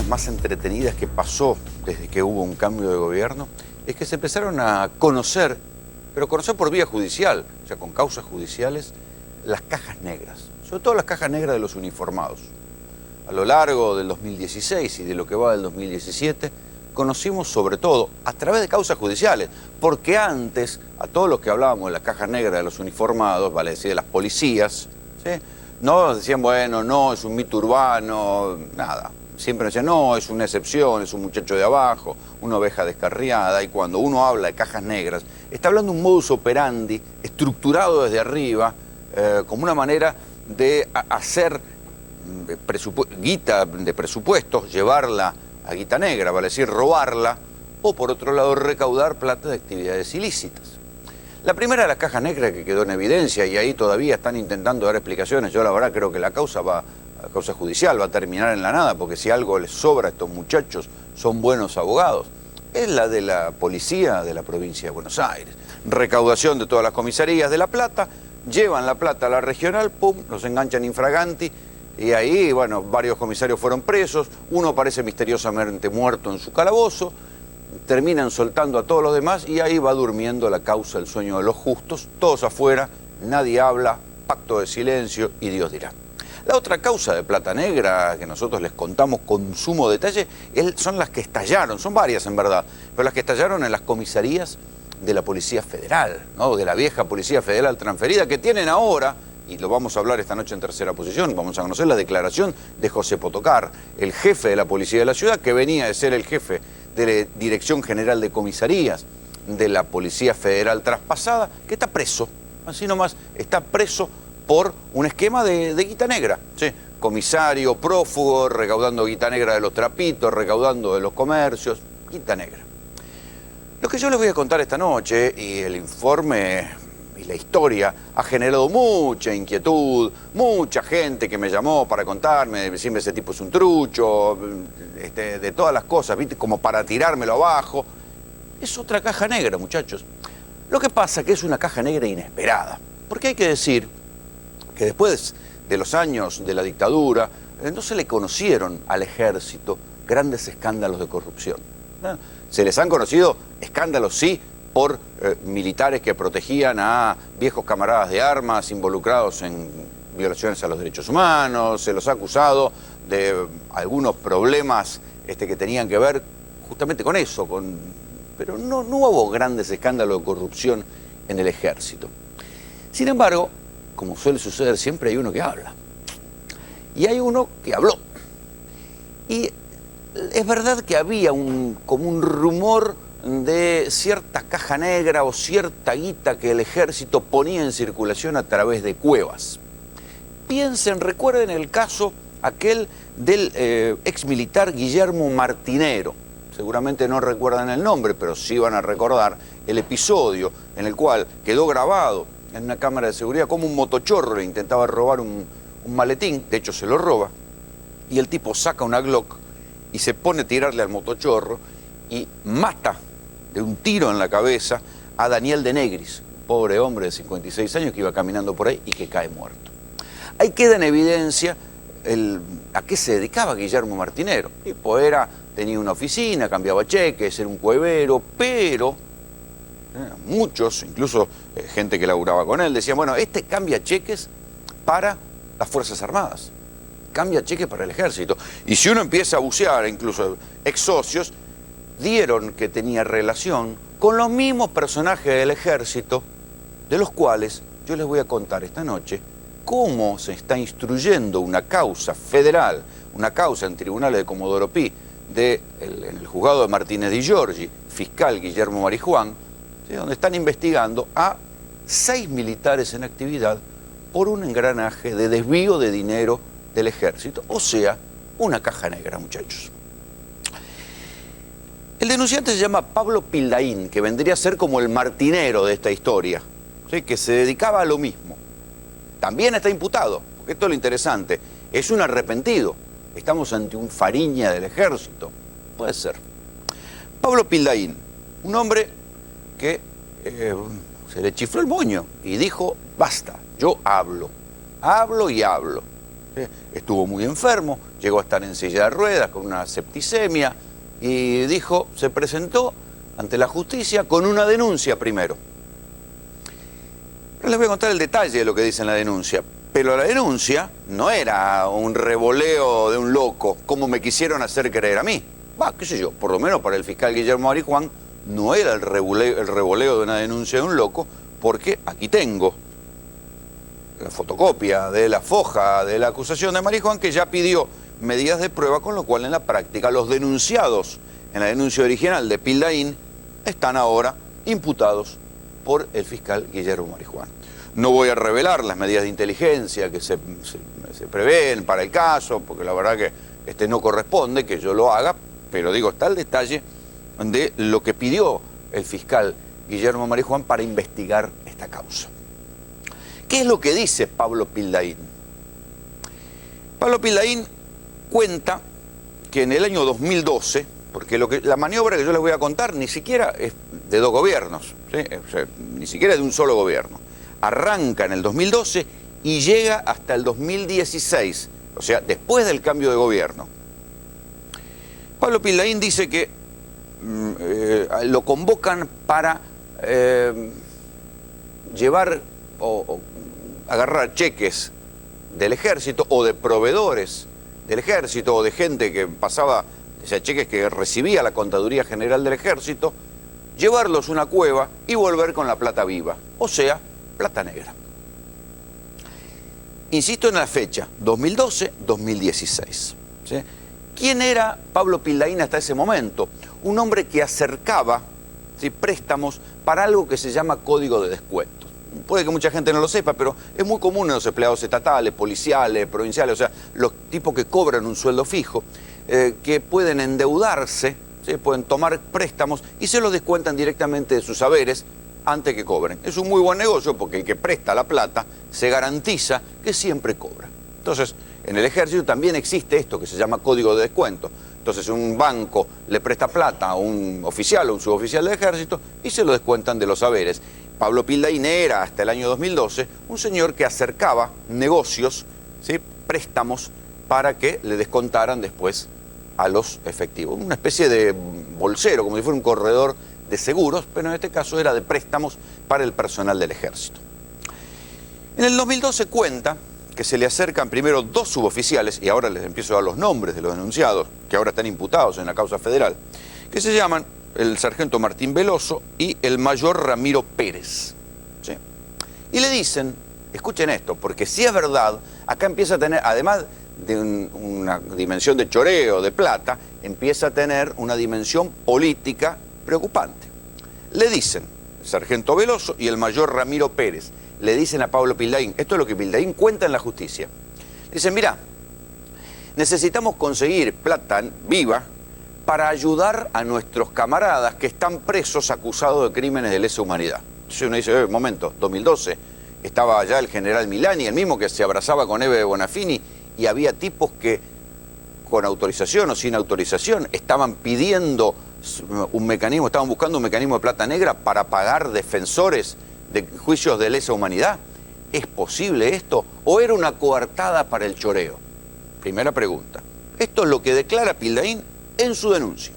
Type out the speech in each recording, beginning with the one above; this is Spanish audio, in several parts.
más entretenidas que pasó desde que hubo un cambio de gobierno es que se empezaron a conocer, pero conocer por vía judicial, o sea, con causas judiciales, las cajas negras, sobre todo las cajas negras de los uniformados. A lo largo del 2016 y de lo que va del 2017, conocimos sobre todo a través de causas judiciales, porque antes, a todos los que hablábamos de las cajas negras de los uniformados, vale decir, de las policías, ¿sí?, no decían, bueno, no, es un mito urbano, nada. Siempre decían, no, es una excepción, es un muchacho de abajo, una oveja descarriada. Y cuando uno habla de cajas negras, está hablando de un modus operandi estructurado desde arriba, como una manera de hacer guita de presupuestos, llevarla a guita negra, vale decir, robarla, o por otro lado, recaudar plata de actividades ilícitas. La primera de las cajas negras que quedó en evidencia, y ahí todavía están intentando dar explicaciones, yo la verdad creo que la causa judicial va a terminar en la nada, porque si algo les sobra a estos muchachos, son buenos abogados, es la de la policía de la provincia de Buenos Aires. Recaudación de todas las comisarías de La Plata, llevan la plata a la regional, pum, los enganchan infraganti, y ahí, bueno, varios comisarios fueron presos, uno aparece misteriosamente muerto en su calabozo, terminan soltando a todos los demás y ahí va durmiendo la causa del sueño de los justos, todos afuera, nadie habla, pacto de silencio y Dios dirá. La otra causa de plata negra que nosotros les contamos con sumo detalle son las que estallaron, son varias en verdad, pero las que estallaron en las comisarías de la Policía Federal, ¿no?, de la vieja Policía Federal transferida que tienen ahora, y lo vamos a hablar esta noche en Tercera Posición, vamos a conocer la declaración de José Potocar, el jefe de la Policía de la Ciudad, que venía de ser el jefe de la Dirección General de Comisarías de la Policía Federal traspasada, que está preso, así nomás, está preso por un esquema de guita negra, ¿sí? Comisario, prófugo, recaudando guita negra de los trapitos, recaudando de los comercios, guita negra. Lo que yo les voy a contar esta noche, y el informe y la historia ha generado mucha inquietud, mucha gente que me llamó para contarme, decirme ese tipo es un trucho, de todas las cosas, ¿viste?, como para tirármelo abajo. Es otra caja negra, muchachos. Lo que pasa es que es una caja negra inesperada, porque hay que decir que después de los años de la dictadura no se le conocieron al ejército grandes escándalos de corrupción. Se les han conocido escándalos, sí, por militares que protegían a viejos camaradas de armas involucrados en violaciones a los derechos humanos, se los ha acusado de algunos problemas que tenían que ver justamente con eso, pero no hubo grandes escándalos de corrupción en el ejército. Sin embargo, como suele suceder siempre, hay uno que habla. Y hay uno que habló. Y es verdad que había como un rumor de cierta caja negra o cierta guita que el ejército ponía en circulación a través de cuevas. Piensen, recuerden el caso aquel del ex militar Guillermo Martinero. Seguramente no recuerdan el nombre, pero sí van a recordar el episodio en el cual quedó grabado en una cámara de seguridad como un motochorro le intentaba robar un maletín, de hecho se lo roba, y el tipo saca una Glock y se pone a tirarle al motochorro y mata de un tiro en la cabeza a Daniel de Negris, un pobre hombre de 56 años que iba caminando por ahí y que cae muerto. Ahí queda en evidencia a qué se dedicaba Guillermo Martinero. El tipo tenía una oficina, cambiaba cheques, era un cuevero, pero muchos, incluso gente que laburaba con él, decían, bueno, cambia cheques para las Fuerzas Armadas, cambia cheques para el ejército. Y si uno empieza a bucear, incluso ex socios, dieron que tenía relación con los mismos personajes del ejército, de los cuales yo les voy a contar esta noche cómo se está instruyendo una causa federal, una causa en tribunales de Comodoro Pi, en el juzgado de Martínez Di Giorgi, fiscal Guillermo Marijuán, ¿sí?, donde están investigando a 6 militares en actividad por un engranaje de desvío de dinero del ejército, o sea, una caja negra, muchachos. El denunciante se llama Pablo Pildaín, que vendría a ser como el martinero de esta historia, ¿sí?, que se dedicaba a lo mismo. También está imputado, porque esto es lo interesante, es un arrepentido. Estamos ante un Fariña del ejército, puede ser. Pablo Pildaín, un hombre que se le chifló el moño y dijo, basta, yo hablo y hablo. Estuvo muy enfermo, llegó a estar en silla de ruedas con una septicemia y dijo, se presentó ante la justicia con una denuncia primero. Pero les voy a contar el detalle de lo que dice en la denuncia. Pero la denuncia no era un revoleo de un loco, como me quisieron hacer creer a mí. Qué sé yo, por lo menos para el fiscal Guillermo Marijuán no era el revoleo de una denuncia de un loco, porque aquí tengo la fotocopia de la foja de la acusación de Marijuán, que ya pidió medidas de prueba, con lo cual en la práctica los denunciados en la denuncia original de Pildain están ahora imputados por el fiscal Guillermo Marijuán. No voy a revelar las medidas de inteligencia que se prevén para el caso, porque la verdad que no corresponde que yo lo haga, pero digo, está el detalle de lo que pidió el fiscal Guillermo Marijuán para investigar esta causa. ¿Qué es lo que dice Pablo Pildain? Pablo Pildain cuenta que en el año 2012, porque la maniobra que yo les voy a contar ni siquiera es de dos gobiernos, ¿sí? O sea, ni siquiera es de un solo gobierno. Arranca en el 2012 y llega hasta el 2016, o sea, después del cambio de gobierno. Pablo Pildain dice que lo convocan para llevar o agarrar cheques del ejército o de proveedores del ejército o de gente que pasaba, o sea, cheques que recibía la Contaduría General del Ejército, llevarlos a una cueva y volver con la plata viva, o sea, plata negra. Insisto en la fecha, 2012-2016. ¿Sí? ¿Quién era Pablo Pildain hasta ese momento? Un hombre que acercaba, ¿sí?, préstamos para algo que se llama código de descuentos. Puede que mucha gente no lo sepa, pero es muy común en los empleados estatales, policiales, provinciales, o sea, los tipos que cobran un sueldo fijo, que pueden endeudarse, ¿sí?, pueden tomar préstamos y se los descuentan directamente de sus haberes antes que cobren. Es un muy buen negocio porque el que presta la plata se garantiza que siempre cobra. Entonces, en el ejército también existe esto que se llama código de descuento. Entonces, un banco le presta plata a un oficial o un suboficial del ejército y se lo descuentan de los haberes. Pablo Pildain era, hasta el año 2012, un señor que acercaba negocios, ¿sí?, préstamos, para que le descontaran después a los efectivos. Una especie de bolsero, como si fuera un corredor de seguros, pero en este caso era de préstamos para el personal del ejército. En el 2012 cuenta que se le acercan primero dos suboficiales, y ahora les empiezo a dar los nombres de los denunciados, que ahora están imputados en la causa federal, que se llaman el sargento Martín Veloso y el mayor Ramiro Pérez. ¿Sí? Y le dicen, escuchen esto, porque si es verdad, acá empieza a tener, además de una dimensión de choreo, de plata, empieza a tener una dimensión política preocupante. Le dicen, el sargento Veloso y el mayor Ramiro Pérez, le dicen a Pablo Pildain, esto es lo que Pildain cuenta en la justicia, dicen, mirá, necesitamos conseguir plata viva para ayudar a nuestros camaradas que están presos acusados de crímenes de lesa humanidad. Entonces uno dice, momento, 2012, estaba allá el general Milani, el mismo que se abrazaba con Eve Bonafini, y había tipos que, con autorización o sin autorización, estaban pidiendo un mecanismo, estaban buscando un mecanismo de plata negra para pagar defensores de juicios de lesa humanidad. ¿Es posible esto? ¿O era una coartada para el choreo? Primera pregunta. Esto es lo que declara Pildain en su denuncia.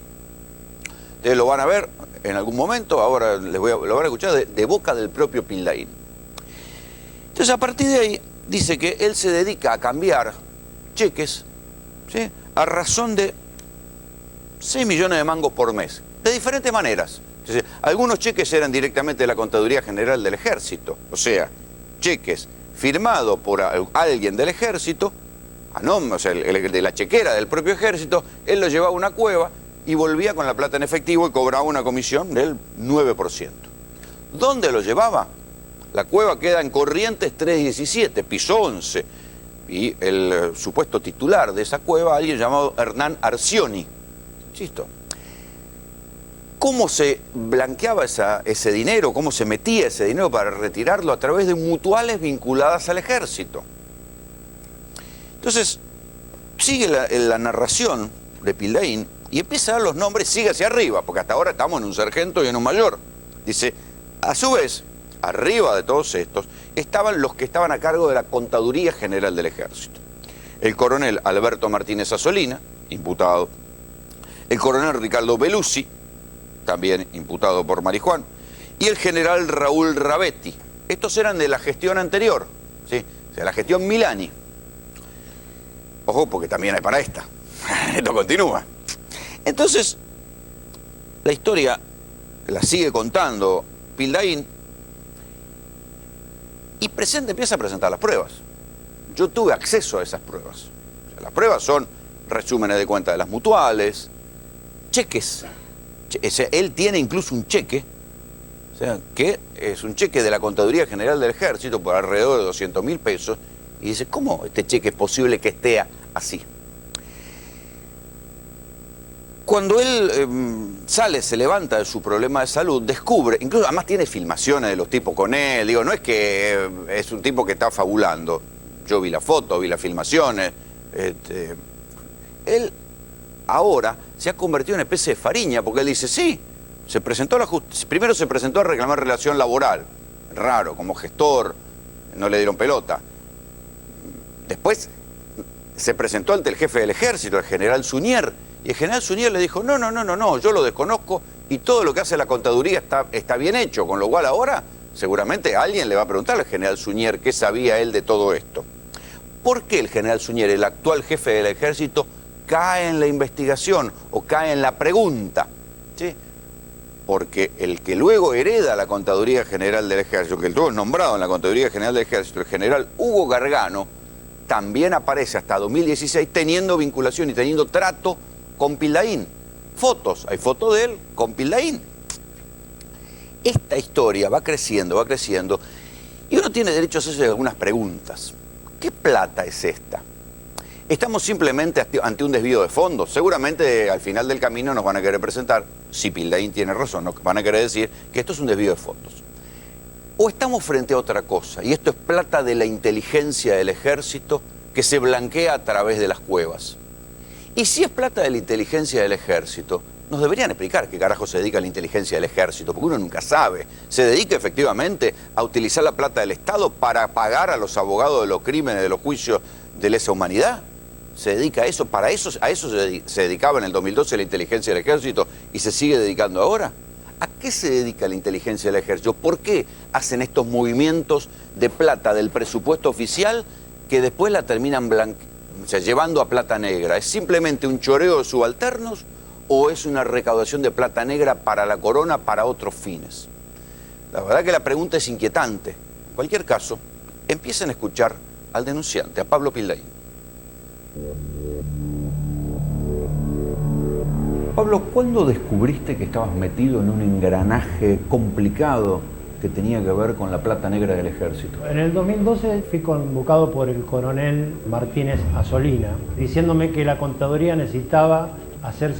Ustedes lo van a ver en algún momento, ahora lo van a escuchar de boca del propio Pildain. Entonces, a partir de ahí, dice que él se dedica a cambiar cheques, ¿sí?, a razón de 6 millones de mangos por mes, de diferentes maneras. Entonces, algunos cheques eran directamente de la Contaduría General del Ejército, o sea, cheques firmados por alguien del Ejército, a nombre, o sea, el de la chequera del propio Ejército, él lo llevaba a una cueva y volvía con la plata en efectivo y cobraba una comisión del 9%. ¿Dónde lo llevaba? La cueva queda en Corrientes 317, piso 11. Y el supuesto titular de esa cueva, alguien llamado Hernán Arcioni. Insisto. ¿Cómo se blanqueaba ese dinero? ¿Cómo se metía ese dinero para retirarlo? A través de mutuales vinculadas al ejército. Entonces, sigue la narración de Pildain y empieza a dar los nombres, sigue hacia arriba, porque hasta ahora estamos en un sargento y en un mayor. Dice, a su vez, arriba de todos estos, estaban los que estaban a cargo de la Contaduría General del Ejército. el coronel Alberto Martínez Asolina, imputado, el coronel Ricardo Beluzzi, también imputado por marihuana, y el general Raúl Rabetti. Estos eran de la gestión anterior, ¿sí? O sea, la gestión Milani. Ojo, porque también hay para esta. Esto continúa. Entonces, la historia la sigue contando Pildain y empieza a presentar las pruebas. Yo tuve acceso a esas pruebas. O sea, las pruebas son resúmenes de cuentas de las mutuales, cheques. Él tiene incluso un cheque, o sea, que es un cheque de la Contaduría General del Ejército por alrededor de 200.000 pesos, y dice, ¿cómo este cheque es posible que esté así? Cuando él sale, se levanta de su problema de salud, descubre, incluso además tiene filmaciones de los tipos con él, digo, no es que es un tipo que está fabulando, yo vi la foto, vi las filmaciones, él ahora se ha convertido en una especie de Fariña, porque él dice, sí, se presentó a la justicia, primero se presentó a reclamar relación laboral, raro, como gestor, no le dieron pelota. Después se presentó ante el jefe del ejército, el general Suñer, y el general Suñer le dijo, no, yo lo desconozco y todo lo que hace la contaduría está bien hecho, con lo cual ahora seguramente alguien le va a preguntar al general Suñer qué sabía él de todo esto. ¿Por qué el general Suñer, el actual jefe del ejército, cae en la investigación o cae en la pregunta? ¿Sí? Porque el que luego hereda la Contaduría General del Ejército, que luego es nombrado en la Contaduría General del Ejército, el general Hugo Gargano, también aparece hasta 2016 teniendo vinculación y teniendo trato con Pildain. Fotos, hay fotos de él con Pildain. Esta historia va creciendo, y uno tiene derecho a hacerse algunas preguntas. ¿Qué plata es esta? ¿Estamos simplemente ante un desvío de fondos? Seguramente al final del camino nos van a querer presentar, si Pildain tiene razón, nos van a querer decir que esto es un desvío de fondos. ¿O estamos frente a otra cosa? Y esto es plata de la inteligencia del ejército que se blanquea a través de las cuevas. Y si es plata de la inteligencia del ejército, nos deberían explicar qué carajo se dedica a la inteligencia del ejército, porque uno nunca sabe. ¿Se dedica efectivamente a utilizar la plata del Estado para pagar a los abogados de los crímenes, de los juicios de lesa humanidad? ¿Se dedica a eso? ¿Para eso, a eso se dedicaba en el 2012 la inteligencia del ejército y se sigue dedicando ahora? ¿A qué se dedica la inteligencia del ejército? ¿Por qué hacen estos movimientos de plata del presupuesto oficial que después la terminan llevando a plata negra? ¿Es simplemente un choreo de subalternos o es una recaudación de plata negra para la corona para otros fines? La verdad que la pregunta es inquietante. En cualquier caso, empiecen a escuchar al denunciante, a Pablo Pildain. Pablo, ¿cuándo descubriste que estabas metido en un engranaje complicado que tenía que ver con la plata negra del ejército? En el 2012 fui convocado por el coronel Martínez Asolina, diciéndome que la contaduría necesitaba hacer